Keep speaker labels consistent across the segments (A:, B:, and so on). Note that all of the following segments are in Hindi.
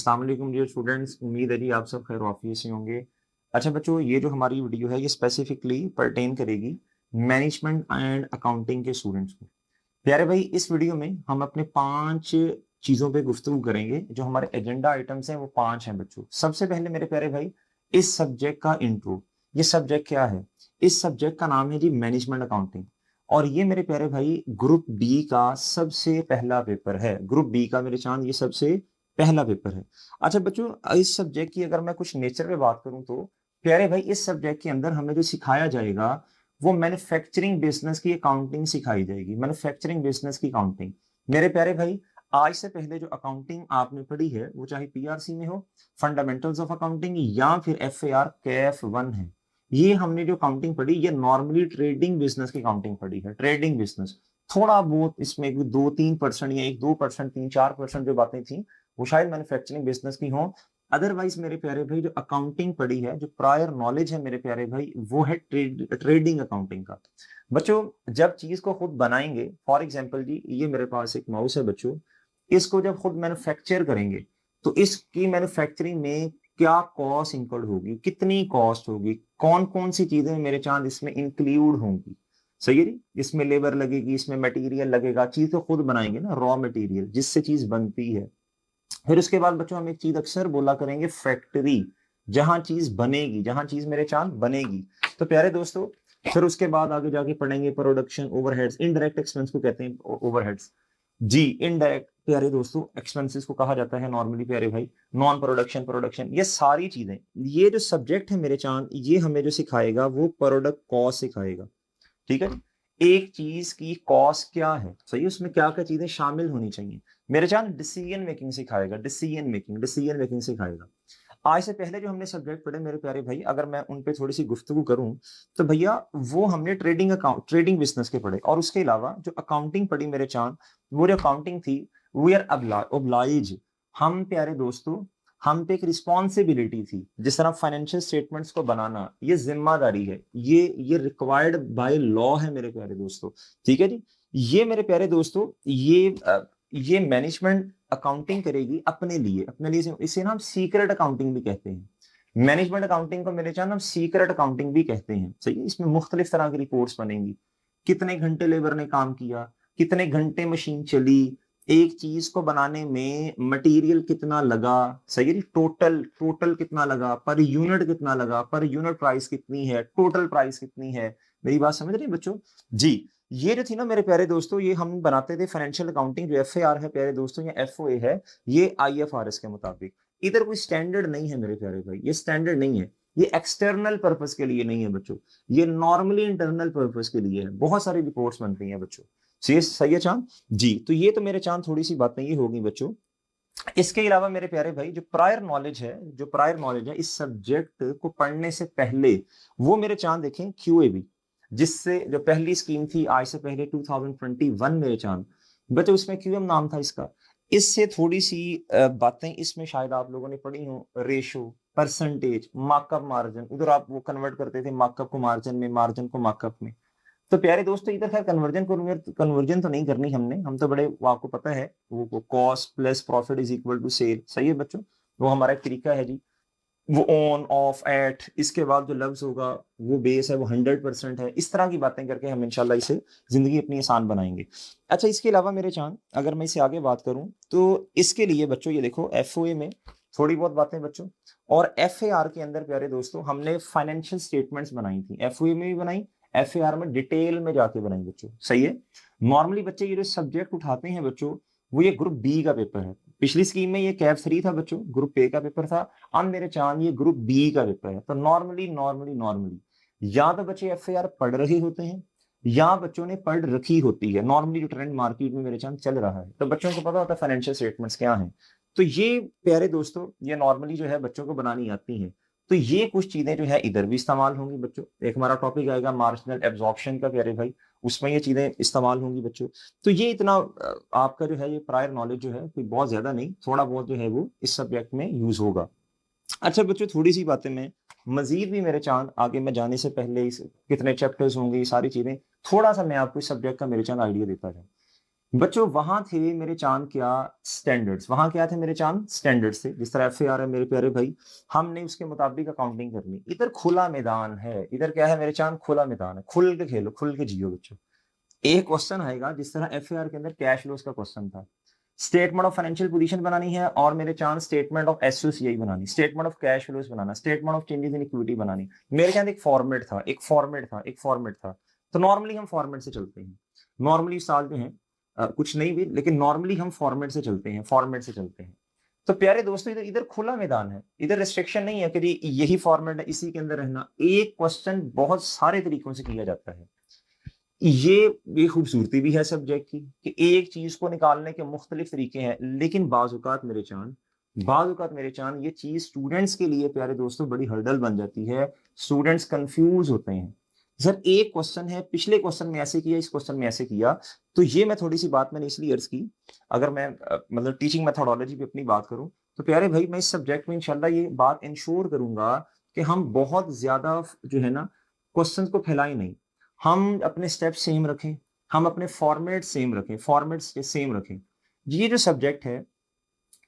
A: अस्सलाम वालेकुम डियर स्टूडेंट्स, उम्मीद है जी आप सब खैर वाफियत से होंगे। अच्छा बच्चों, ये जो हमारी वीडियो है ये स्पेसिफिकली परटेन करेगी मैनेजमेंट एंड अकाउंटिंग के स्टूडेंट्स को। प्यारे भाई, इस वीडियो में हम अपने 5 चीजों पे गुफ्तगू करेंगे। जो हमारे एजेंडा आइटम्स हैं वो 5 हैं बच्चों। सबसे पहले मेरे प्यारे भाई, इस सब्जेक्ट का इंट्रो। ये सब्जेक्ट क्या है? इस सब्जेक्ट का नाम है जी मैनेजमेंट अकाउंटिंग। और ये मेरे प्यारे भाई ग्रुप बी का सबसे पहला पेपर है। ग्रुप बी का मेरे चांद ये सबसे पहला पेपर है। अच्छा बच्चों, इस सब्जेक्ट की अगर मैं कुछ नेचर पे बात करूं तो प्यारे भाई, इस सब्जेक्ट के अंदर हमें जो सिखाया जाएगा वो मैन्युफैक्चरिंग बिजनेस की अकाउंटिंग सिखाई जाएगी। मैन्युफैक्चरिंग बिजनेस की अकाउंटिंग। मेरे प्यारे भाई, आज से पहले जो अकाउंटिंग आपने पढ़ी है वो चाहे पीआरसी में हो, फंडामेंटल्स ऑफ अकाउंटिंग, या फिर एफएआर कैफ 1 है, ये हमने जो अकाउंटिंग पढ़ी ये नॉर्मली ट्रेडिंग बिजनेस की अकाउंटिंग पढ़ी है। ट्रेडिंग बिजनेस थोड़ा बहुत इसमें 2-3% या 1-2%, 3-4% जो बातें थी वो शायद मैन्युफैक्चरिंग बिजनेस की हो। अदरवाइज मेरे प्यारे भाई, जो अकाउंटिंग पढ़ी है, जो प्रायर नॉलेज है मेरे प्यारे भाई, वो है ट्रेडिंग अकाउंटिंग का। बच्चों, जब चीज को खुद बनाएंगे, फॉर एग्जांपल जी ये मेरे पास एक माउस है बच्चों, इसको जब खुद मैन्युफैक्चर करेंगे तो इसकी मैन्युफैक्चरिंग में क्या कॉस्ट इंक्लूड होगी, कितनी कॉस्ट होगी, कौन कौन सी चीजें मेरे चांद इसमें इंक्लूड होंगी। सही है जी, इसमें लेबर लगेगी, इसमें मटेरियल लगेगा। चीज तो खुद बनाएंगे ना, रॉ मटेरियल जिससे चीज बनती है। फिर उसके बाद बच्चों हम एक चीज अक्सर बोला करेंगे, फैक्ट्री, जहां चीज बनेगी, जहां चीज मेरे चांद बनेगी। तो प्यारे दोस्तों, फिर उसके बाद आगे जाके पढ़ेंगे प्रोडक्शन ओवरहेड्स। इनडायरेक्ट एक्सपेंस को कहते हैं ओवरहेड्स जी। इनडायरेक्ट प्यारे दोस्तों एक्सपेंसेस को कहा जाता है नॉर्मली प्यारे भाई नॉन प्रोडक्शन, प्रोडक्शन, ये सारी चीजें। ये जो सब्जेक्ट है मेरे चांद, ये हमें जो सिखाएगा वो प्रोडक्ट कॉस्ट सिखाएगा। ठीक है जी? एक चीज की कॉस्ट क्या है, सही, उसमें क्या क्या चीजें शामिल होनी चाहिए। मेरे जान डिसीजन मेकिंग सिखाएगा, डिसीजन मेकिंग सिखाएगा। आज से पहले जो हमने सब्जेक्ट पढ़े मेरे प्यारे भाई, अगर मैं उन पे थोड़ी सी गुफ्तगू करूं तो भैया वो हमने ट्रेडिंग बिजनेस के पढ़े। और उसके अलावा जो अकाउंटिंग पढ़ी मेरे चांद, वो जो अकाउंटिंग थी, वी आर ओब्लाइज, हम प्यारे दोस्तों, हम पे एक रिस्पॉन्सिबिलिटी थी। जिस तरह फाइनेंशियल स्टेटमेंट्स को बनाना ये जिम्मेदारी है, ये रिक्वायर्ड बाय लॉ है मेरे प्यारे दोस्तों। ठीक है जी? ये मेरे प्यारे दोस्तों, ये मैनेजमेंट अकाउंटिंग करेगी अपने लिए, अपने लिए। इसे ना हम सीक्रेट अकाउंटिंग भी कहते हैं। मैनेजमेंट अकाउंटिंग को मेरे चाहे हम सीक्रेट अकाउंटिंग भी कहते हैं। सही है? इसमें मुख्तलिफ तरह की रिपोर्ट्स बनेंगी। कितने घंटे लेबर ने काम किया, कितने घंटे मशीन चली, एक चीज को बनाने में मटेरियल कितना लगा, सही है, टोटल टोटल कितना लगा, पर यूनिट कितना लगा, पर यूनिट प्राइस कितनी है, टोटल प्राइस कितनी है। मेरी बात समझ रहे हैं बच्चों जी? ये जो थी ना मेरे प्यारे दोस्तों, ये हम बनाते थे फाइनेंशियल अकाउंटिंग। जो एफएआर है प्यारे दोस्तों या एफओए है, ये आईएफआरएस के मुताबिक। इधर कोई स्टैंडर्ड नहीं है मेरे प्यारे भाई, ये स्टैंडर्ड नहीं है। ये एक्सटर्नल पर्पस के लिए नहीं है बच्चों, ये नॉर्मली इंटरनल पर्पस के लिए है। बहुत सारी रिपोर्ट्स बनती हैं बच्चों। सही है चांद जी? तो ये तो मेरे चांद थोड़ी सी बातें ये होगी बच्चों। इसके अलावा मेरे प्यारे भाई, जो प्रायर नॉलेज है इस सब्जेक्ट को पढ़ने से पहले, वो मेरे चांद देखें क्यूएबी, जिससे जो पहली स्कीम थी आज से पहले 2021 मेरे चांद बच्चे, उसमें क्यूएम नाम था इसका। इससे थोड़ी सी बातें इसमें शायद आप लोगों ने पढ़ी हो। रेशो, परसेंटेज, मार्कअप, मार्जिन, उधर आप वो कन्वर्ट करते थे मार्कअप को मार्जिन में, मार्जिन को मार्कअप में। तो प्यारे दोस्तों, इधर खैर कन्वर्जन तो नहीं करनी हमने, हम तो बड़े, वो आपको पता है, वो cost plus profit is equal to sell. सही है बच्चों? वो हमारा एक तरीका है जी। वो ऑन ऑफ एट, इसके बाद जो लफ्ज होगा वो बेस है, वो 100% है। इस तरह की बातें करके हम इंशाल्लाह इसे जिंदगी अपनी आसान बनाएंगे। अच्छा, इसके अलावा मेरे चांद, अगर मैं इसे आगे बात करूं तो इसके लिए बच्चों ये देखो, एफओए में थोड़ी बहुत बातें बच्चों, और एफएआर के अंदर प्यारे दोस्तों हमने फाइनेंशियल स्टेटमेंट्स बनाई थी। एफओए में भी बनाई, एफएआर में डिटेल में जाके बनाई बच्चों। सही है? नॉर्मली बच्चे ये जो सब्जेक्ट उठाते हैं बच्चों, वो ये ग्रुप बी का पेपर है। पिछली स्कीम में ये कैफ 3 था बच्चों, ग्रुप ए का पेपर था। अब मेरे चांद ये ग्रुप बी का पेपर है। तो नॉर्मली या तो बच्चे एफएआर पढ़ रहे होते हैं, या बच्चों ने पढ़ रखी होती है। नॉर्मली जो ट्रेंड मार्केट में मेरे चांद चल रहा है, तो बच्चों को पता होता है फाइनेंशियल स्टेटमेंट्स क्या हैं। तो ये प्यारे दोस्तों, ये नॉर्मली जो है बच्चों को बनानी आती है। तो ये कुछ चीजें जो है इधर भी इस्तेमाल होंगी बच्चों। एक हमारा टॉपिक आएगा मार्जिनल एब्जॉर्प्शन का प्यारे भाई, उसमें ये चीजें इस्तेमाल होंगी बच्चों। तो ये इतना आपका जो है ये प्रायर नॉलेज जो है कोई बहुत ज्यादा नहीं, थोड़ा बहुत जो है वो इस सब्जेक्ट में यूज होगा। अच्छा बच्चों, थोड़ी सी बातें मैं मजीद भी मेरे चांद आगे मैं जाने से पहले, इस कितने चैप्टर्स होंगे, ये सारी चीजें थोड़ा सा मैं आपको इस सब्जेक्ट का मेरे चांद आइडिया देता जाऊँ। बच्चों वहां थे मेरे चांद क्या स्टैंडर्ड्स, वहां क्या थे मेरे चांद स्टैंडर्ड्स थे। जिस तरह FAR है मेरे प्यारे भाई, हमने उसके मुताबिक अकाउंटिंग करनी। इधर खुला मैदान है, इधर क्या है मेरे चांद, खुला मैदान है। खुल के खेलो, खुल के जियो बच्चों। एक क्वेश्चन आएगा जिस तरह FAR के अंदर कैश फ्लोज का क्वेश्चन था, स्टेटमेंट ऑफ फाइनेंशियल पोजीशन बनानी है, और मेरे चांस स्टेटमेंट ऑफ SOCI बनानी, statement of cash flows banana, statement of changes in equity बनानी। मेरे चांद एक फॉर्मेट था, एक फॉर्मेट था, एक फॉर्मेट था। तो नॉर्मली हम फॉर्मेट से चलते हैं। नॉर्मली साल जो है कुछ नहीं भी, लेकिन नॉर्मली हम फॉर्मेट से चलते हैं, फॉर्मेट से चलते हैं। तो प्यारे दोस्तों इधर इधर खुला मैदान है, इधर रिस्ट्रिक्शन नहीं है कि जी यही फॉर्मेट है, इसी के अंदर रहना। एक क्वेश्चन बहुत सारे तरीकों से किया जाता है। ये खूबसूरती भी है सब्जेक्ट की कि एक चीज को निकालने के मुख्तलिफ तरीके हैं, लेकिन बाजुकात मेरे चांद, बाजुकात मेरे चांद ये चीज स्टूडेंट्स के लिए प्यारे दोस्तों बड़ी हर्डल बन जाती है। स्टूडेंट्स कंफ्यूज होते हैं, सर एक क्वेश्चन है, पिछले क्वेश्चन में ऐसे किया, इस क्वेश्चन में ऐसे किया। तो ये मैं थोड़ी सी बात मैंने इसलिए अर्ज की। अगर मैं मतलब टीचिंग मेथोडोलॉजी पे अपनी बात करूं, तो प्यारे भाई मैं इस सब्जेक्ट में इंशाल्लाह ये बात इंश्योर करूंगा कि हम बहुत ज्यादा जो है ना क्वेश्चन को फैलाएं नहीं। हम अपने स्टेप सेम रखें, हम अपने फॉर्मेट सेम रखें, फॉर्मेट्स सेम रखें। ये जो सब्जेक्ट है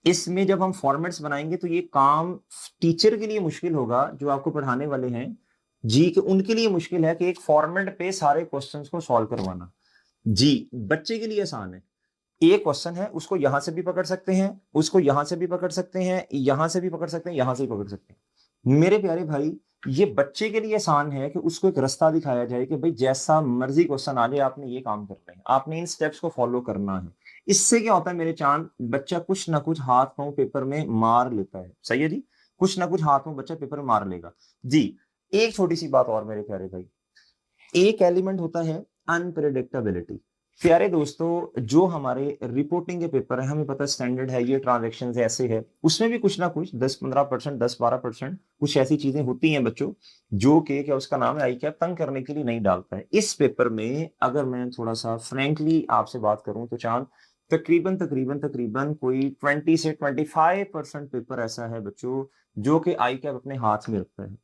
A: इसमें जब हम फॉर्मेट्स बनाएंगे तो ये काम टीचर के लिए मुश्किल होगा, जो आपको पढ़ाने वाले हैं जी, कि उनके लिए मुश्किल है कि एक फॉर्मेट पे सारे क्वेश्चंस को सॉल्व करवाना। जी, बच्चे के लिए आसान है। एक क्वेश्चन है, उसको यहां से भी पकड़ सकते हैं, उसको यहां से भी पकड़ सकते हैं, यहां से भी पकड़ सकते हैं, यहां से भी पकड़ सकते हैं। मेरे प्यारे भाई ये बच्चे के लिए आसान है कि उसको एक रास्ता दिखाया जाए कि भाई जैसा मर्जी क्वेश्चन आ जाए आपने ये काम करना है, आपने इन स्टेप्स को फॉलो करना है। इससे क्या होता है मेरे चांद, बच्चा कुछ ना कुछ हाथ पांव पेपर में मार लेता है। सही है जी, कुछ ना कुछ हाथ पांव बच्चा पेपर में मार लेगा जी। एक छोटी सी बात और मेरे प्यारे भाई, एक एलिमेंट होता है अनप्रेडिक्टेबिलिटी। प्यारे दोस्तों जो हमारे रिपोर्टिंग के पेपर है, हमें पता स्टैंडर्ड है, ये ट्रांजैक्शंस ऐसे है, उसमें भी कुछ ना कुछ 10-15%, 10-12% कुछ ऐसी चीजें होती हैं बच्चों, जो कि क्या उसका नाम है आई कैप तंग करने के लिए नहीं डालता है। इस पेपर में अगर मैं थोड़ा सा फ्रेंकली आपसे बात करूं तो चांद तकरीबन तकरीबन तकरीबन कोई 20 से 25% पेपर ऐसा है बच्चों जो कि आई कैप अपने हाथ में रखता है।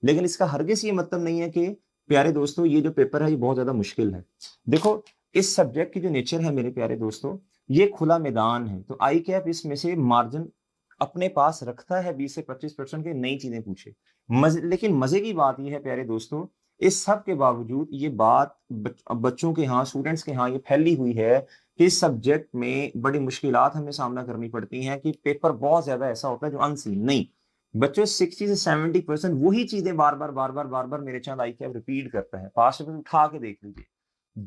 A: लेकिन इसका हरगिज ये मतलब नहीं है कि प्यारे दोस्तों ये जो पेपर है ये बहुत ज्यादा मुश्किल है। देखो इस सब्जेक्ट की जो नेचर है मेरे प्यारे दोस्तों, ये खुला मैदान है, तो आई कैप इसमें से मार्जिन अपने पास रखता है 20 से 25% की नई चीजें पूछे। लेकिन मजे की बात यह है प्यारे दोस्तों, इस सब के बावजूद ये बात बच्चों के यहाँ, स्टूडेंट्स के यहाँ ये फैली हुई है कि इस सब्जेक्ट में बड़ी मुश्किलात हमें सामना करनी पड़ती हैं, कि पेपर बहुत ज्यादा ऐसा होता है जो अनसीन नहीं। बच्चों 60 से 70% वही चीजें बार बार बार बार बार बार मेरे चांद आई कैप रिपीट करता है। पास में उठा के देख लीजिए,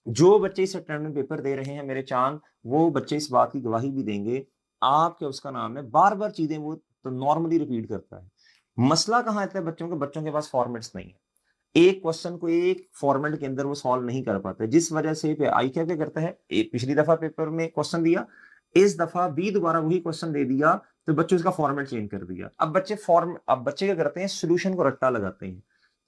A: जो बच्चे इस अटेम्प्ट में पेपर दे रहे हैं मेरे चांद, वो बच्चे इस बात की गवाही भी देंगे। आप क्या उसका नाम है, बार बार चीजें वो तो नॉर्मली रिपीट करता है। मसला कहाँ आता है बच्चों के, बच्चों के पास फॉर्मेट्स नहीं है। एक क्वेश्चन को एक फॉर्मेट के अंदर वो सॉल्व नहीं कर पाते, जिस वजह से आई क्या करता है, पिछली दफा पेपर में क्वेश्चन दिया, इस दफा भी दोबारा वही क्वेश्चन दे दिया, तो बच्चों इसका फॉर्मेट चेंज कर दिया। अब बच्चे क्या करते हैं, सोल्यूशन को रट्टा लगाते हैं।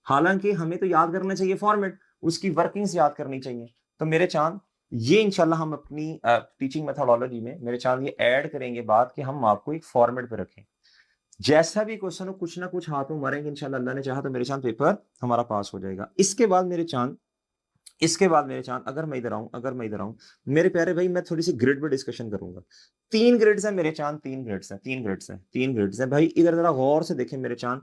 A: हालांकि हमें तो याद करना चाहिए फॉर्मेट, उसकी वर्किंग्स याद करनी चाहिए। तो मेरे चांद ये इंशाल्लाह हम अपनी टीचिंग मेथोडोलॉजी में मेरे चांद ये ऐड करेंगे बात कि हम आपको एक फॉर्मेट पे रखें। जैसा भी क्वेश्चन हो कुछ ना कुछ हाथों मारेंगे इंशाल्लाह, अल्लाह ने चाहा तो मेरे चांद पेपर हमारा पास हो जाएगा। इसके बाद मेरे चांद, इसके बाद मेरे चांद अगर मैं इधर आऊं मेरे प्यारे भाई, मैं थोड़ी सी ग्रिड पे डिस्कशन करूंगा। 3 ग्रिड्स है मेरे चांद, 3 ग्रिड्स है, 3 ग्रिड्स है, 3 ग्रिड्स है भाई, इधर जरा गौर से देखें मेरे चांद।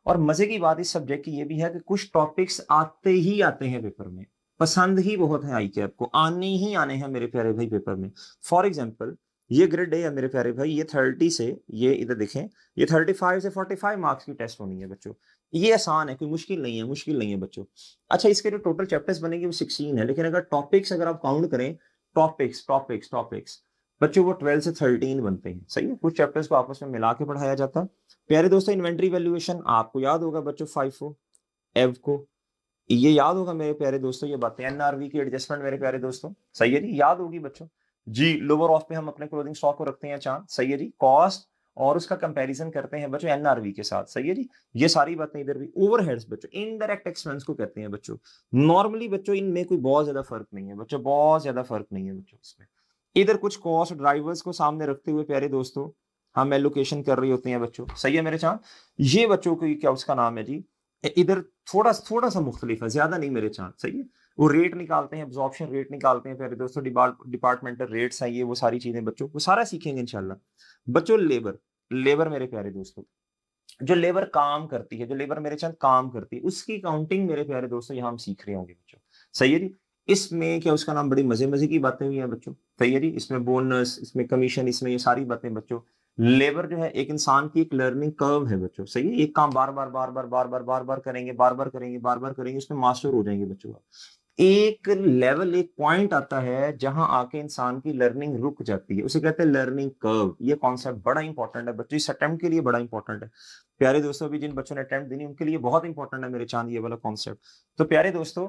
A: और मजे की बात इस सब्जेक्ट की ये भी है कि कुछ टॉपिक्स आते ही आते हैं पेपर में, पसंद ही बहुत है आई कैप को, आने ही आने हैं मेरे प्यारे भाई पेपर में। फॉर एग्जाम्पल ये ग्रेड ए है मेरे प्यारे भाई, ये 30 से, ये इधर देखें, ये 35 से 45 मार्क्स की टेस्ट होनी है बच्चों। ये आसान है, कोई मुश्किल नहीं है, मुश्किल नहीं है बच्चों। अच्छा इसके जो टोटल चैप्टर्स बनेंगे वो 16 है, लेकिन अगर टॉपिक्स अगर आप काउंट करें, टॉपिक्स बच्चों वो 12 से 13 बनते हैं। सही है, कुछ चैप्टर्स को आपस में मिला के पढ़ाया जाता है। प्यारे दोस्तों इन्वेंट्री वैल्यूएशन आपको याद होगा बच्चों, फाइफो एव को, ये याद होगा मेरे प्यारे दोस्तों, ये बातें NRV की एडजस्टमेंट मेरे प्यारे दोस्तों, सही है जी, याद होगी बच्चों जी। लोअर ऑफ पे हम अपने क्लोजिंग स्टॉक को रखते हैं चांद, सही है जी, कॉस्ट और उसका कंपैरिजन करते हैं बच्चों NRV के साथ, सही है जी। ये सारी बातें इधर भी। ओवरहेड्स बच्चों इनडायरेक्ट एक्सपेंस को कहते हैं बच्चों। नॉर्मली बच्चों इनमें कोई बहुत ज्यादा फर्क नहीं है बच्चों, बहुत ज्यादा फर्क नहीं है बच्चों इसमें। इधर कुछ कॉस्ट ड्राइवर्स को सामने रखते हुए प्यारे दोस्तों हम एलोकेशन कर रही होती हैं बच्चों, सही है मेरे चांद। ये बच्चों को क्या उसका नाम है जी, इधर थोड़ा थोड़ा सा मुख्तलिफ है, ज्यादा नहीं मेरे चांद, सही है। वो रेट निकालते हैं, एब्जॉर्प्शन रेट निकालते हैं प्यारे दोस्तों, डिपार्टमेंटल रेट्स हैं, ये वो सारी चीजें बच्चों वो सारा सीखेंगे इंशाल्लाह। बच्चों लेबर, लेबर मेरे प्यारे दोस्तों, जो लेबर काम करती है, जो लेबर मेरे साथ काम करती है, उसकी काउंटिंग मेरे प्यारे दोस्तों यहाँ हम सीख रहे होंगे बच्चों। सही है जी। इसमें क्या उसका नाम, बड़ी मजे मजे की बातें हुई हैं बच्चों। सही है जी। इसमें बोनस, इसमें कमीशन, इसमें ये सारी बातें बच्चों। लेबर जो है एक इंसान की एक लर्निंग कर्व है बच्चों। सही है। एक काम बार बार बार बार बार बार बार बार करेंगे, बार बार करेंगे, बार बार करेंगे, उसमें मास्टर हो जाएंगे बच्चों। एक लेवल, एक पॉइंट आता है जहां आके इंसान की लर्निंग रुक जाती है, उसे कहते हैं लर्निंग कर्व। ये कॉन्सेप्ट बड़ा इंपॉर्टेंट है बच्चों, इस अटेम्प्ट के लिए बड़ा इंपॉर्टेंट है प्यारे दोस्तों। अभी जिन बच्चों ने अटेम्प्ट देनी उनके लिए बहुत इंपॉर्टेंट है मेरे चांद ये वाला कॉन्सेप्ट। तो प्यारे दोस्तों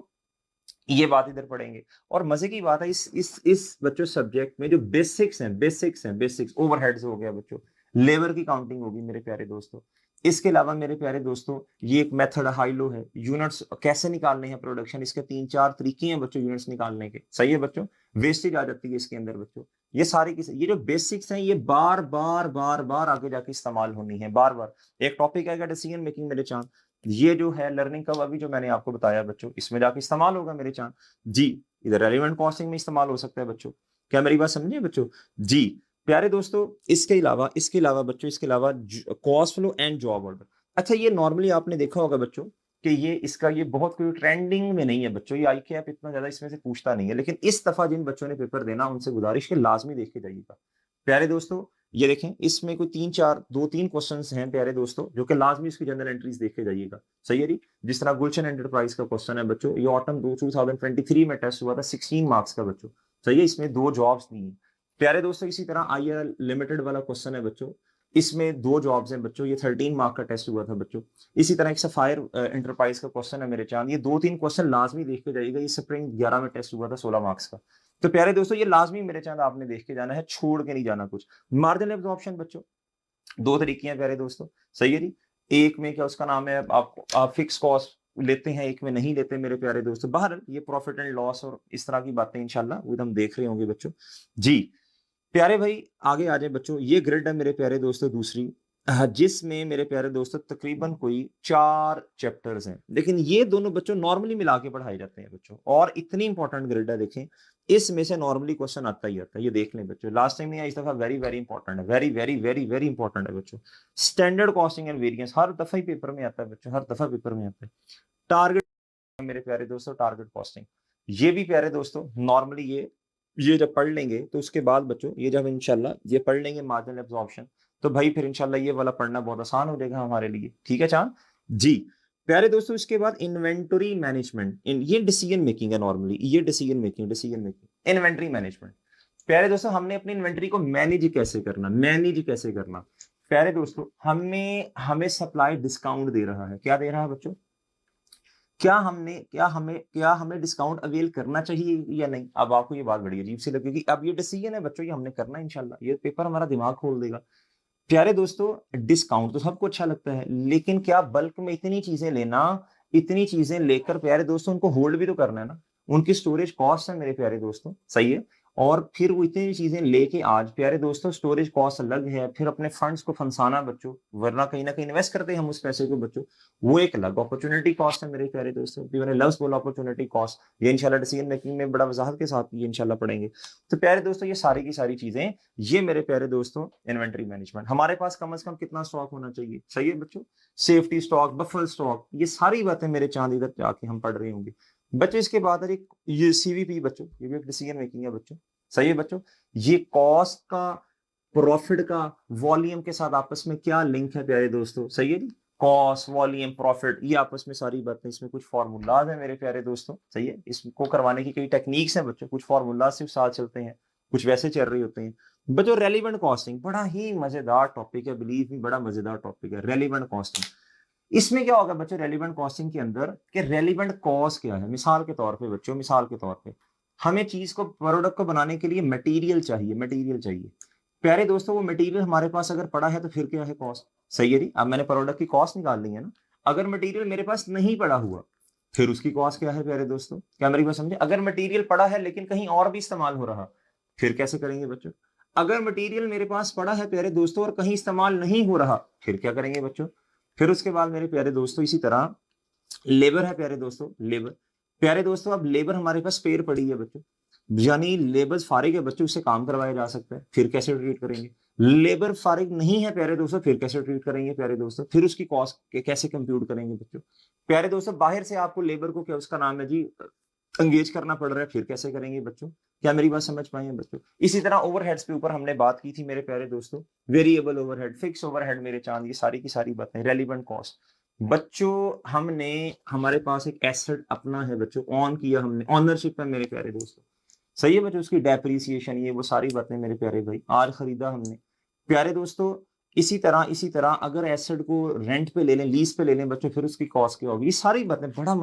A: ये बात इधर पढ़ेंगे। और मजे की बात है इस बच्चों सब्जेक्ट में जो बेसिक्स ओवरहेड्स हो गया बच्चों, लेबर की काउंटिंग होगी मेरे प्यारे दोस्तों। इसके अलावा मेरे प्यारे दोस्तों ये एक मेथड हाई लो है, यूनिट्स कैसे निकालने हैं प्रोडक्शन, इसके 3-4 तरीके हैं बच्चों यूनिट्स निकालने के। सही है बच्चों। वेस्टेज आ जाती है इसके अंदर बच्चों। ये सारी की ये जो बेसिक्स हैं ये बार बार बार बार आगे जाके इस्तेमाल होनी है, बार बार। एक टॉपिक आएगा डिसीजन मेकिंग मेरे चांद, ये जो है लर्निंग कर्व अभी जो मैंने आपको बताया बच्चों, इसमें जाके इस्तेमाल होगा मेरे चांद जी। इधर रेलिवेंट कॉस्टिंग में इस्तेमाल हो सकता है बच्चों। क्या मेरी बात समझे बच्चों जी। प्यारे दोस्तों इसके अलावा बच्चों, इसके अलावा cost flow and job order. अच्छा ये नॉर्मली आपने देखा होगा बच्चों कि ये बहुत कोई ट्रेंडिंग में नहीं है बच्चों, ये ICAP इतना ज्यादा इसमें से पूछता नहीं है, लेकिन इस दफा जिन बच्चों ने पेपर देना उनसे गुजारिश के लाजमी देख के जाइएगा प्यारे दोस्तों। ये देखें इसमें कोई 2-3 क्वेश्चंस हैं प्यारे दोस्तों, जो कि लाजमी इसकी जनरल एंट्रीज देख के जाइएगा। सही है जी। जिस तरह गुलशन एंटरप्राइज का क्वेश्चन है बच्चों, ये ऑटम 2023 में टेस्ट हुआ था, 16 मार्क्स का बच्चों। सही है। इसमें 2 जॉब्स दी हैं प्यारे दोस्तों। इसी तरह IRL लिमिटेड वाला क्वेश्चन है बच्चों, इसमें 2 जॉब्स हैं बच्चों, ये 13 मार्क का टेस्ट हुआ था बच्चों। इसी तरह एक सफायर एंटरप्राइज का क्वेश्चन है मेरे चांद, ये 2-3 क्वेश्चन लाजमी देख के जाइएगा। ये स्प्रिंग 11 में टेस्ट हुआ था 16 मार्क्स का। तो प्यारे दोस्तों ये लाजमी मेरे चांद आपने देख के जाना है, छोड़ के नहीं जाना कुछ। मार्जिनल एब्जॉर्प्शन बच्चों 2 तरीके हैं प्यारे दोस्तों। सही है जी। एक में क्या उसका नाम है, आप फिक्स कॉस्ट लेते हैं, एक में नहीं लेते मेरे प्यारे दोस्तों। बाहर ये प्रॉफिट एंड लॉस और इस तरह की बातें इंशाल्लाह वो हम देख रहे होंगे बच्चों जी। प्यारे भाई आगे आ जाए बच्चों, ये ग्रिड है मेरे प्यारे दोस्तों दूसरी, जिसमें मेरे प्यारे दोस्तों तकरीबन कोई 4 चैप्टर्स हैं, लेकिन ये दोनों बच्चों नॉर्मली मिला के पढ़ाए जाते हैं बच्चों। और इतनी इंपॉर्टेंट ग्रिड है देखें, इसमें से नॉर्मली क्वेश्चन आता ही आता है, ये देख लें बच्चों। लास्ट टाइम नहीं आया, इस दफा वेरी वेरी इंपॉर्टेंट है, very very very very important है बच्चों। स्टैंडर्ड कॉस्टिंग एंड वेरिएंस हर दफा ही पेपर में आता है बच्चों, हर दफा पेपर में आता है। टारगेट मेरे प्यारे दोस्तों, टारगेट कॉस्टिंग, ये भी प्यारे दोस्तों नॉर्मली ये जब पढ़ लेंगे तो उसके बाद बच्चों ये जब इंशाल्लाह ये पढ़ लेंगे मार्जिनल एब्जॉर्प्शन, तो भाई फिर इंशाल्लाह ये वाला पढ़ना बहुत आसान हो जाएगा हमारे लिए। ठीक है चांद जी। प्यारे दोस्तों इसके बाद इन्वेंटरी मैनेजमेंट, ये डिसीजन मेकिंग है नॉर्मली, ये डिसीजन मेकिंग इन्वेंटरी मैनेजमेंट। प्यारे दोस्तों हमने अपनी इन्वेंटरी को मैनेज कैसे करना। प्यारे दोस्तों हमें सप्लाई डिस्काउंट दे रहा है, क्या दे रहा है बच्चों, क्या हमें डिस्काउंट अवेल करना चाहिए या नहीं। अब आपको ये बात बड़ी अजीब सी लगेगी, अब ये डिसीजन है बच्चों, ये हमने करना है इंशाल्लाह, ये पेपर हमारा दिमाग खोल देगा। प्यारे दोस्तों डिस्काउंट तो सबको अच्छा लगता है, लेकिन क्या बल्क में इतनी चीजें लेकर प्यारे दोस्तों उनको होल्ड भी तो करना है ना, उनकी स्टोरेज कॉस्ट है मेरे प्यारे दोस्तों। सही है। और फिर वो इतनी चीजें लेके आज प्यारे दोस्तों स्टोरेज कॉस्ट अलग है, फिर अपने फंड्स को फंसाना बच्चों, वरना कहीं ना कहीं इन्वेस्ट करते हैं हम उस पैसे को बच्चों, वो एक अलग अपॉर्चुनिटी कॉस्ट है मेरे प्यारे दोस्तों। मैंने लव्स बोला अपॉर्चुनिटी कॉस्ट, ये इंशाल्लाह डिसीजन मेकिंग में बड़ा वजाहत के साथ ये इंशाल्लाह पढ़ेंगे। तो प्यारे दोस्तों ये सारी की सारी चीजें, ये मेरे प्यारे दोस्तों इन्वेंटरी मैनेजमेंट, हमारे पास कम से कम कितना स्टॉक होना चाहिए। सही है बच्चों। सेफ्टी स्टॉक, बफर स्टॉक, ये सारी बातें मेरे चांद इधर जाके हम पढ़ रहे होंगे बच्चों। इसके बाद ये CVP बच्चों, ये भी एक डिसीजन मेकिंग है बच्चों। सही है बच्चों। ये कॉस्ट का, प्रॉफिट का, वॉल्यूम के साथ आपस में क्या लिंक है प्यारे दोस्तों। सही है जी। कॉस्ट, वॉल्यूम, प्रॉफिट, ये आपस में सारी बातें, इसमें कुछ फॉर्मूलाज है मेरे प्यारे दोस्तों। सही है। इसको करवाने की कई टेक्निक्स हैं बच्चों, कुछ फॉर्मूला सिर्फ साथ चलते हैं, कुछ वैसे चल रहे होते हैं बच्चों। रेलिवेंट कॉस्टिंग बड़ा ही मजेदार टॉपिक है, बिलीव मी बड़ा मजेदार टॉपिक है रेलिवेंट कॉस्टिंग। इसमें क्या होगा बच्चों रेलिवेंट कॉस्टिंग के अंदर, कि रेलिवेंट कॉस्ट क्या है। मिसाल के तौर पे बच्चों, मिसाल के तौर पे हमें चीज को, प्रोडक्ट को बनाने के लिए मटेरियल चाहिए। प्यारे दोस्तों वो मटेरियल हमारे पास अगर पड़ा है तो फिर क्या है, कॉस्ट। सही है जी। अब मैंने प्रोडक्ट की कॉस्ट निकाल ली है ना। अगर मटेरियल मेरे पास नहीं पड़ा हुआ फिर उसकी कॉस्ट क्या है प्यारे दोस्तों, क्या मेरी बात समझे। अगर मटेरियल पड़ा है लेकिन कहीं और भी इस्तेमाल हो रहा, फिर कैसे करेंगे बच्चों। अगर मटेरियल मेरे पास पड़ा है प्यारे दोस्तों और कहीं इस्तेमाल नहीं हो रहा, फिर क्या करेंगे बच्चों। फिर उसके बाद मेरे प्यारे दोस्तों इसी तरह लेबर है प्यारे दोस्तों, लेबर। प्यारे दोस्तों अब लेबर हमारे पास स्पेयर पड़ी है बच्चों, यानी लेबर फारिग है बच्चों, उससे काम करवाया जा सकता है, फिर कैसे ट्रीट करेंगे? लेबर फारिग नहीं है प्यारे दोस्तों, फिर कैसे ट्रीट करेंगे प्यारे दोस्तों? फिर उसकी कॉस्ट कैसे कंप्यूट करेंगे बच्चों? प्यारे दोस्तों बाहर से आपको लेबर को क्या उसका नाम है जी एंगेज करना पड़ रहा है, फिर कैसे करेंगे बच्चों? क्या मेरी बात समझ पाए हैं बच्चों? इसी तरह ओवरहेड्स के ऊपर हमने बात की थी मेरे प्यारे दोस्तों, वेरिएबल ओवरहेड, फिक्स ओवरहेड मेरे चांद, ये सारी की सारी बातें, रेलिवेंट कॉस्ट बच्चों। हमने हमारे पास एक एसेट अपना है बच्चों, ऑन किया हमने, ऑनरशिप है मेरे प्यारे दोस्तों, सही है बच्चों, उसकी डेप्रिसिएशन ये वो सारी बातें मेरे प्यारे भाई, आज खरीदा हमने प्यारे दोस्तों। इसी तरह अगर एसेट को रेंट पे ले लें, लीज पे ले लें बच्चों, फिर उसकी कॉस्ट क्या होगी? ये सारी बातें बड़ा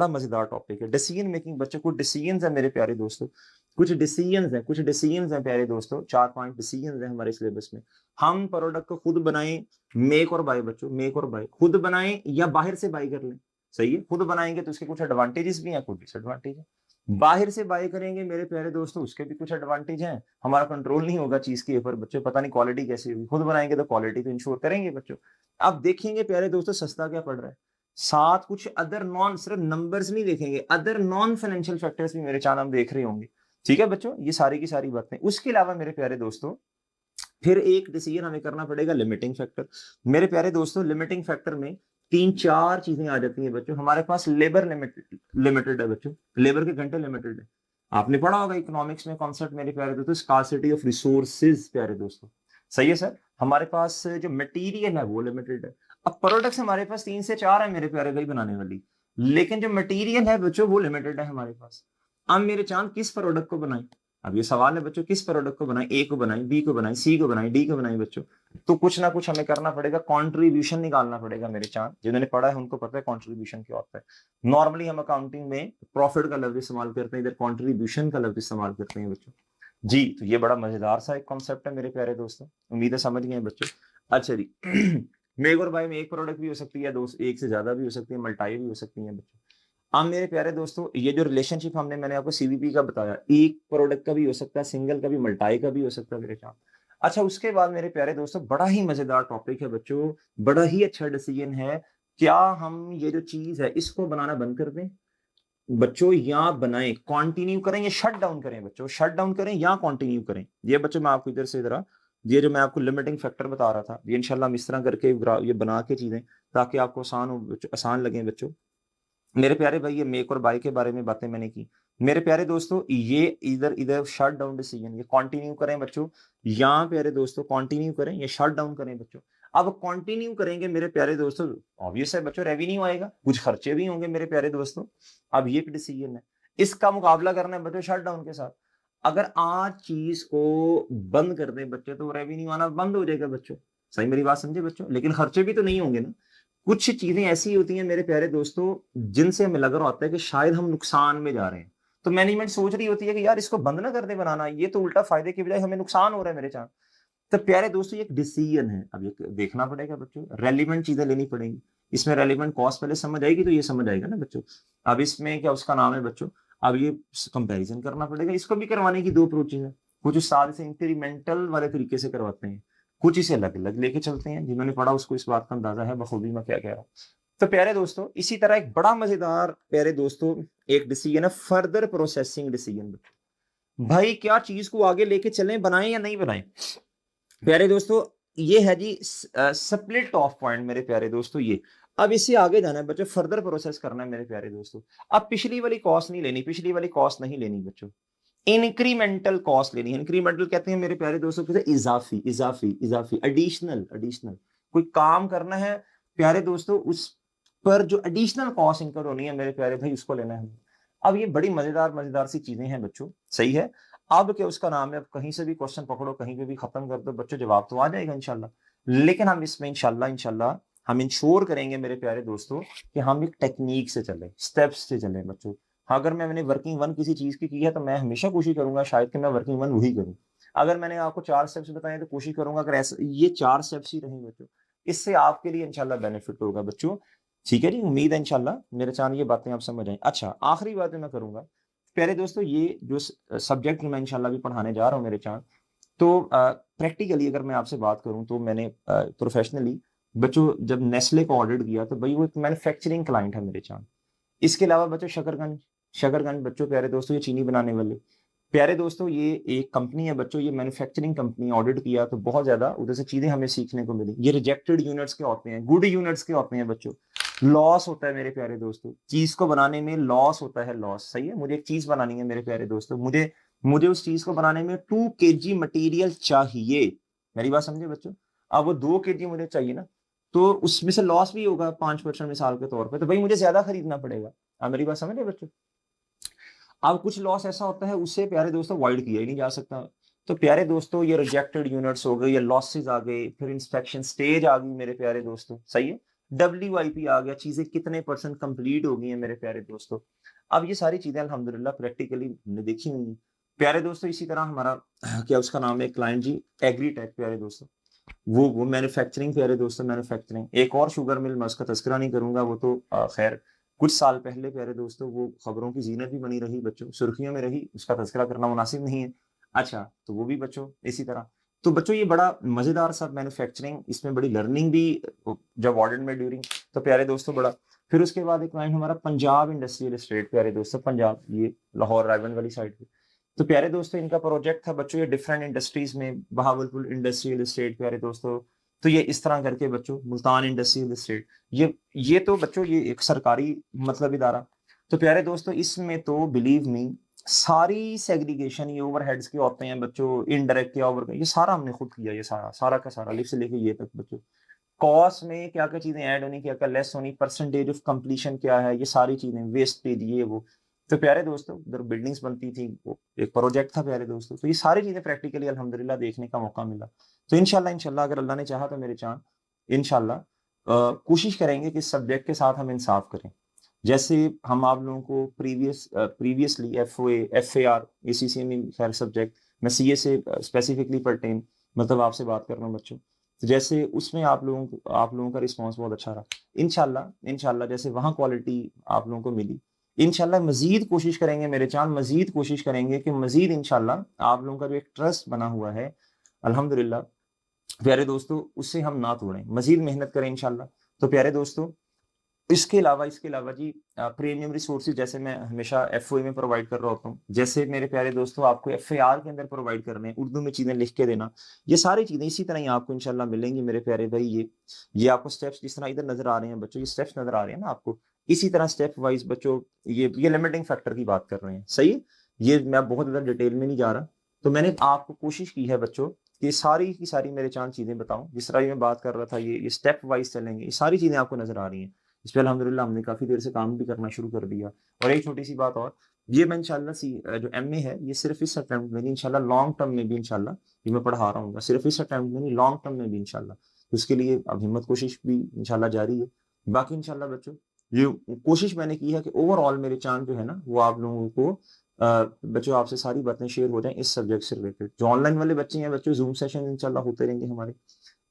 A: मजेदार टॉपिक है। डिसीजन मेकिंग बच्चों, कुछ डिसीजंस है मेरे प्यारे दोस्तों, कुछ डिसीजंस हैं प्यारे दोस्तों, 4-5 डिसीजंस हैं हमारे सिलेबस में। हम प्रोडक्ट को खुद बनाएं, मेक और बाय बच्चों, मेक और बाय, खुद बनाएं या बाहर से बाय कर लें, सही है। खुद बनाएंगे तो उसके कुछ एडवांटेजेस भी हैं, कुछ डिसएडवांटेज है। बाहर से बाय करेंगे मेरे प्यारे दोस्तों, उसके भी कुछ एडवांटेज हैं, हमारा कंट्रोल नहीं होगा चीज के ऊपर बच्चों, पता नहीं क्वालिटी कैसी होगी। खुद बनाएंगे तो क्वालिटी तो इंश्योर करेंगे बच्चों। अब देखेंगे प्यारे दोस्तों सस्ता क्या पड़ रहा है, साथ कुछ अदर नॉन, सिर्फ नंबर्स नहीं देखेंगे, अदर नॉन फाइनेंशियल फैक्टर्स भी मेरे चाल हम देख रहे होंगे, ठीक है बच्चों, ये सारी की सारी बातें। उसके अलावा मेरे प्यारे दोस्तों फिर एक डिसीजन हमें करना पड़ेगा, लिमिटिंग फैक्टर। मेरे प्यारे दोस्तों लिमिटिंग फैक्टर में 3-4 चीजें आ जाती हैं बच्चों। हमारे पास लेबर लिमिटेड है बच्चों, लेबर के घंटे लिमिटेड है। आपने पढ़ा होगा इकोनॉमिक्स में कॉन्सेप्ट मेरे प्यारे दोस्तों, स्कार्सिटी ऑफ रिसोर्सेज प्यारे दोस्तों, सही है सर। हमारे पास जो मटेरियल है वो लिमिटेड है। अब प्रोडक्ट्स हमारे पास 3 से 4 है मेरे प्यारे भाई बनाने वाली, लेकिन जो मटेरियल है बच्चों वो लिमिटेड है हमारे पास। अब मेरे चांद किस प्रोडक्ट को बनाए? अब ये सवाल है बच्चों, किस प्रोडक्ट को बनाए? ए को बनाए, बी को बनाए, सी को बनाए, डी को बनाए बच्चों। तो कुछ ना कुछ हमें करना पड़ेगा, कंट्रीब्यूशन निकालना पड़ेगा मेरे चांद। जिन्होंने पढ़ा है उनको पता है कंट्रीब्यूशन क्या होता है। नॉर्मली हम अकाउंटिंग में प्रॉफिट का लफ्ज इस्तेमाल करते हैं, इधर कंट्रीब्यूशन का लफ्ज इस्तेमाल करते हैं बच्चों जी। तो ये बड़ा मजेदार सा एक कॉन्सेप्ट है मेरे प्यारे दोस्तों, उम्मीद है समझ गए बच्चों। अच्छा जी मेक और बाय में एक प्रोडक्ट भी हो सकती है, दो एक से ज्यादा भी हो सकती है, मल्टाई भी हो सकती है बच्चों। अब मेरे प्यारे दोस्तों ये जो रिलेशनशिप मैंने आपको सीवीपी का बताया, एक प्रोडक्ट का भी हो सकता है, सिंगल का भी, मल्टाई का भी हो सकता है मेरे साथ। अच्छा उसके बाद मेरे प्यारे दोस्तों बड़ा ही मजेदार टॉपिक है बच्चों, बड़ा ही अच्छा डिसीजन है, क्या हम ये जो चीज है इसको बनाना बंद कर दें बच्चों या बनाएं, कंटिन्यू करें या शट डाउन करें बच्चों, शट डाउन करें या कंटिन्यू करें? ये बच्चों मैं आपको इधर से इधर, ये जो मैं आपको लिमिटिंग फैक्टर बता रहा था, ये इंशाल्लाह हम इस तरह करके ये बना के चीजें, ताकि आपको आसान लगे बच्चों। मेरे प्यारे भाई ये मेक और बाय के बारे में बातें मैंने की। मेरे प्यारे दोस्तों ये इधर इधर शट डाउन डिसीजन, ये कंटिन्यू करें बच्चों या प्यारे दोस्तों कंटिन्यू करें या शट डाउन करें बच्चों? अब कंटिन्यू करेंगे मेरे प्यारे दोस्तों, ऑब्वियस है बच्चों रेवेन्यू आएगा, कुछ खर्चे भी होंगे मेरे प्यारे दोस्तों। अब ये डिसीजन है, इसका मुकाबला करना है बच्चों शट डाउन के साथ। अगर आज चीज को बंद कर दें बच्चे तो रेवेन्यू आना बंद हो जाएगा बच्चों, सही मेरी बात समझे बच्चों, लेकिन खर्चे भी तो नहीं होंगे ना। कुछ चीजें ऐसी होती हैं मेरे प्यारे दोस्तों जिनसे हमें लग रहा होता है कि शायद हम नुकसान में जा रहे हैं, तो मैनेजमेंट सोच रही होती है कि यार इसको बंद ना कर दे बनाना, ये तो उल्टा फायदे की बजाय हमें नुकसान हो रहा है मेरे चांद। तो प्यारे दोस्तों ये एक डिसीजन है, अब ये देखना पड़ेगा बच्चों, रेलिवेंट चीजें लेनी पड़ेंगी। इसमें रेलिवेंट कॉस्ट पहले समझ आएगी तो ये समझ आएगा ना बच्चों। अब इसमें क्या उसका नाम है बच्चों, अब ये कंपैरिजन करना पड़ेगा। इसको भी करवाने की 2 अप्रोचेज है, कुछ उस्ताद से इंक्रीमेंटल वाले तरीके से करवाते हैं, कुछ इसे अलग अलग लेके चलते हैं। जिन्होंने पढ़ा उसको इस बात का अंदाजा है बखूबी मैं क्या कह रहा हूँ। तो प्यारे दोस्तों इसी तरह एक बड़ा मजेदार प्यारे दोस्तों एक डिसीजन है, फर्दर प्रोसेसिंग डिसीजन। भाई क्या चीज को आगे लेके चलें, बनाएं या नहीं बनाएं? प्यारे दोस्तों ये है जी स्प्लिट ऑफ पॉइंट मेरे प्यारे दोस्तों। ये अब इससे आगे जाना है बच्चों, फर्दर प्रोसेस करना है मेरे प्यारे दोस्तों। अब पिछली वाली कॉस्ट नहीं लेनी, पिछली वाली कॉस्ट नहीं लेनी बच्चों, इंक्रीमेंटल कॉस्ट लेनी है। इंक्रीमेंटल कहते हैं मेरे प्यारे दोस्तों किसे, इजाफी इजाफी इजाफी, एडिशनल एडिशनल। कोई काम करना है प्यारे दोस्तों, उस पर जो एडिशनल कॉस्ट इनकर होनी है मेरे प्यारे भाई, उसको लेना है। अब ये बड़ी मजेदार मजेदार सी चीजें हैं बच्चों, सही है। अब क्या उसका नाम है, अब कहीं से भी क्वेश्चन पकड़ो, कहीं पे भी खत्म कर दो बच्चों, जवाब तो आ जाएगा इंशाल्लाह। लेकिन हम इसमें इंशाल्लाह इंशाल्लाह हम इंश्योर करेंगे मेरे प्यारे दोस्तों कि हम एक टेक्निक से चले, स्टेप्स से चले बच्चों। अगर मैंने वर्किंग वन किसी चीज की है तो मैं हमेशा कोशिश करूंगा शायद कि मैं वर्किंग वन वही करूं। अगर मैंने आपको 4 स्टेप्स बताए तो कोशिश करूंगा अगर ऐसे ये 4 स्टेप्स ही रहे बच्चों, इससे आपके लिए इंशाल्लाह बेनिफिट होगा बच्चों। ठीक है जी, उम्मीद है इंशाल्लाह मेरे चांद ये बातें आप समझ आए। अच्छा आखिरी बात मैं करूंगा प्यारे दोस्तों, ये जो सब्जेक्ट मैं इंशाल्लाह भी पढ़ाने जा रहा हूँ मेरे चांद, तो प्रैक्टिकली अगर मैं आपसे बात करूं तो मैंने प्रोफेशनली बच्चों जब नेस्ले को ऑडिट किया तो भाई वो एक मैन्युफैक्चरिंग क्लाइंट है मेरे चांद। इसके अलावा बच्चों शकरकंद, शकरकंद बच्चों प्यारे दोस्तों ये चीनी बनाने वाले। प्यारे दोस्तों ये एक कंपनी है बच्चों, ये मैन्युफैक्चरिंग कंपनी, ऑडिट किया तो बहुत ज्यादा उधर से चीजें हमें सीखने को मिली। ये रिजेक्टेड यूनिट्स के होते हैं, गुड यूनिट्स के होते हैं बच्चों। लॉस होता है मेरे प्यारे दोस्तों, चीज को बनाने में लॉस होता है, लॉस, सही है। मुझे एक चीज बनानी है मेरे प्यारे दोस्तों, मुझे मुझे उस चीज को बनाने में 2 kg मटेरियल चाहिए, मेरी बात समझे बच्चों। अब वो 2 kg मुझे चाहिए ना, तो उसमें से लॉस भी होगा 5% मिसाल के तौर पर, तो भाई मुझे ज्यादा खरीदना पड़ेगा। आप मेरी बात समझ रहे बच्चों। अब कुछ लॉस ऐसा होता है उससे प्यारे दोस्तों अवॉइड किया ही नहीं जा सकता। तो प्यारे दोस्तों ये रिजेक्टेड यूनिट्स हो गए, ये लॉसेस आ गए, फिर इंस्पेक्शन स्टेज आ गई मेरे प्यारे दोस्तों, सही है। WIP आ गया, चीजें कितने परसेंट कंप्लीट हो गई हैं मेरे प्यारे दोस्तों। अब ये सारी चीजें अल्हम्दुलिल्लाह प्रैक्टिकली हमने देखी हुई हैं प्यारे दोस्तों। इसी तरह हमारा क्या उसका नाम है क्लाइंट जी, एग्रीटेक प्यारे दोस्तों, वो मैन्युफैक्चरिंग प्यारे दोस्तों, मैन्युफैक्चरिंग। एक और शुगर मिल, मैं उसका तस्करा नहीं करूंगा, वो तो खैर कुछ साल पहले प्यारे दोस्तों वो खबरों की जीनत भी बनी रही बच्चों, सुर्खियों में रही, उसका तस्करा करना मुनासिब नहीं है। अच्छा, तो वो भी बच्चों इसी तरह। तो बच्चों ये बड़ा मजेदार सा मैन्युफैक्चरिंग, इसमें बड़ी लर्निंग भी जब ऑडिट में ड्यूरिंग, तो प्यारे दोस्तों बड़ा। फिर उसके बाद एक क्लाइंट हमारा पंजाब इंडस्ट्रियल एस्टेट प्यारे दोस्तों, पंजाब, ये लाहौर रायबंद वाली साइड पे। तो प्यारे दोस्तों इनका प्रोजेक्ट था बच्चों ये डिफरेंट इंडस्ट्रीज में, बहावलपुर इंडस्ट्रियल एस्टेट प्यारे दोस्तों, तो ये इस तरह करके बच्चों, मुल्तान इंडस्ट्रियल एस्टेट, ये तो बच्चों ये एक सरकारी मतलब इदारा। तो प्यारे दोस्तों इसमें तो बिलीव मी सारी सेग्रीगेशन ये ओवरहेड्स के होते हैं बच्चों, इनडायरेक्ट या ओवर, ये सारा हमने खुद किया, ये सारा सारा का सारा लिस्ट से लेके ये तक बच्चों। कॉस्ट में क्या क्या चीजें ऐड होनी, क्या क्या लेस होनी, परसेंटेज ऑफ कंप्लीशन क्या है, ये सारी चीजें, वेस्टेज, ये वो। तो प्यारे दोस्तों उधर बिल्डिंग्स बनती थी, वो एक प्रोजेक्ट था प्यारे दोस्तों। तो ये सारी चीजें प्रैक्टिकली अल्हम्दुलिल्लाह देखने का मौका मिला। तो इंशाल्लाह इंशाल्लाह अगर अल्लाह ने चाहा तो मेरे चांद इंशाल्लाह कोशिश करेंगे कि इस सब्जेक्ट के साथ हम इंसाफ करें। जैसे हम आप लोगों को प्रीवियसली FAR ACCME खैर सब्जेक्ट, मैं CA से स्पेसिफिकली पर्टेन मतलब आपसे बात कर रहा हूँ बच्चों। तो जैसे उसमें आप लोगों का रिस्पांस बहुत अच्छा रहा। इंशाल्लाह इंशाल्लाह जैसे वहाँ क्वालिटी आप लोगों को मिली, इंशाल्लाह मजीद कोशिश करेंगे मेरे चांद, मजीद कोशिश करेंगे कि मजीद इंशाल्लाह आप लोगों का जो एक ट्रस्ट बना हुआ है अल्हम्दुलिल्लाह प्यारे दोस्तों, उससे हम ना तोड़ें, मजीद मेहनत करें इंशाल्लाह। तो प्यारे दोस्तों इसके अलावा जी प्रीमियम रिसोर्सेज जैसे मैं हमेशा FOA में प्रोवाइड कर रहा होता हूँ, जैसे मेरे प्यारे दोस्तों आपको FAR के अंदर प्रोवाइड करने हैं, उर्दू में चीजें लिख के देना, ये सारी चीजें इसी तरह ही आपको इंशाल्लाह मिलेंगी मेरे प्यारे भाई। ये आपको स्टेप्स जिस तरह इधर नजर आ रहे हैं बच्चों, ये स्टेप्स नजर आ रहे हैं ना आपको, इसी तरह स्टेप वाइज बच्चों, ये लिमिटिंग फैक्टर की बात कर रहे हैं, सही है। ये मैं बहुत ज्यादा डिटेल में नहीं जा रहा, तो मैंने आपको कोशिश की है बच्चों कि सारी की सारी मेरे चांद चीजें बताऊं, जिस तरह मैं बात कर रहा था, ये स्टेप वाइज चलेंगे, ये सारी चीजें आपको नजर आ रही हैं। इस पे अल्हम्दुलिल्लाह हमने काफी देर से काम भी करना शुरू कर दिया। और एक छोटी सी बात और, ये मैं इंशाल्लाह जो MA है ये सिर्फ इस अटेम्प्ट में नहीं, इंशाल्लाह लॉन्ग टर्म में भी इंशाल्लाह ये मैं पढ़ा रहा हूँ, सिर्फ इस अटेम्प्ट में नहीं, लॉन्ग टर्म में भी इंशाल्लाह। तो उसके लिए अब हिम्मत कोशिश भी इंशाल्लाह जारी है। बाकी इंशाल्लाह बच्चों ये कोशिश मैंने की है कि ओवरऑल मेरे चांद जो है ना वो आप लोगों को बच्चों आपसे सारी बातें शेयर हो जाएं इस सब्जेक्ट से रिलेटेड। जो ऑनलाइन वाले बच्चे हैं बच्चों, जूम सेशन इंशाल्लाह होते रहेंगे हमारे।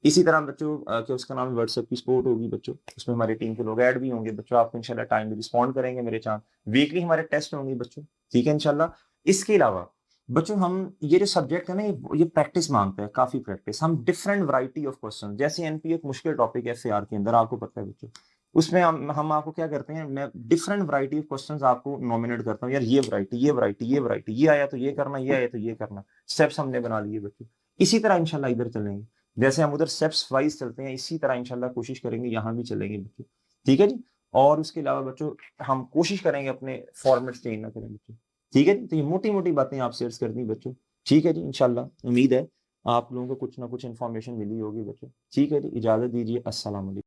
A: इसी तरह बच्चों क्या उसका नाम व्हाट्सएप की सपोर्ट होगी बच्चों, उसमें हमारी टीम के लोग ऐड भी होंगे बच्चों, आपको इंशाल्लाह टाइम भी रिस्पॉन्ड करेंगे मेरे चांद। वीकली हमारे टेस्ट होंगे बच्चों, ठीक है इंशाल्लाह। इसके अलावा बच्चों हम ये जो सब्जेक्ट है ना ये प्रैक्टिस मांगता है, काफी प्रैक्टिस। हम डिफरेंट वैरायटी ऑफ क्वेश्चन, जैसे NP एक मुश्किल टॉपिक है FAR के अंदर, आपको पता है बच्चों, उसमें हम आपको क्या करते हैं, मैं डिफरेंट वैरायटी ऑफ क्वेश्चंस आपको नॉमिनेट करता हूँ, यार ये वैरायटी, ये वैरायटी, ये वैरायटी, ये आया तो ये करना, ये आया तो ये करना, स्टेप्स हमने बना लिए बच्चों। इसी तरह इंशाल्लाह इधर चलेंगे, जैसे हम उधर स्टेप्स वाइज चलते हैं, इसी तरह इंशाल्लाह कोशिश करेंगे यहाँ भी चलेंगे बच्चों, ठीक है जी। और उसके अलावा बच्चों हम कोशिश करेंगे अपने फॉर्मेट चेंज ना करें बच्चों, ठीक है जी। तो ये मोटी मोटी बातें आप शेयर कर दी बच्चों, ठीक है जी। इंशाल्लाह उम्मीद है आप लोगों को कुछ ना कुछ इन्फॉर्मेशन मिली होगी बच्चों, ठीक है जी। इजाजत दीजिए, अस्सलाम वालेकुम।